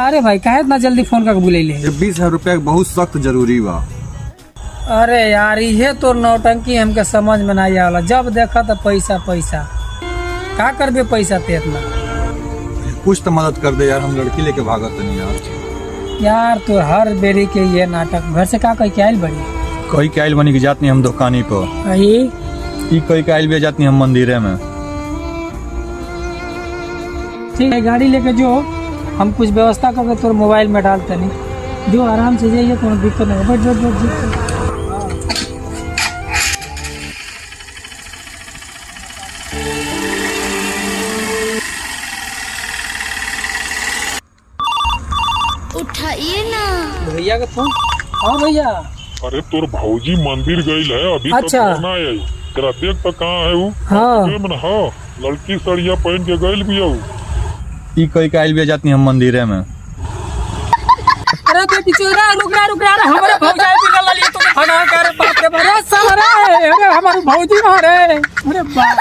अरे भाई काहे इतना जल्दी फोन करके बुलैले? 20,000 रुपया बहुत सख्त जरूरी बा। अरे यार ये तो नौटंकी हमके समझ में नहीं आवला। जब देखा तो पैसा पैसा, का करबे पैसा ते इतना? कुछ तो मदद कर दे यार, हम लड़की लेके भागत नहीं यार। यार तो हर बेरी के ये नाटक, घर से का कह के आयल बड़ी? कहीं के आइल बनी की जात नहीं हम दुकानी पर, अही कहीं के आइल भी जात नहीं हम मंदिरे में। ठीक है गाड़ी लेके जो, हम कुछ व्यवस्था करके तोर मोबाइल में डालते नहीं, जो आराम से जाइए, कोनो दिक्कत नहीं। बैठ जो उठाइए ना भैया का फोन। हाँ भैया। अरे तोर भौजी मंदिर गई है अभी अच्छा। तक ना आई। तेरा देख तो कहाँ है वो? हाँ हाँ लड़की सड़िया पहन के गई भी है। कहीं के आइल भी जात नहीं हम मंदिरे में। अरे बेटी चोरा रुक रहा हमारे भौजाई बिगड़ वाली तो भगा कर बाप रे बाप, अरे साला रे, अरे हमारे भौजी मारे, अरे बाप।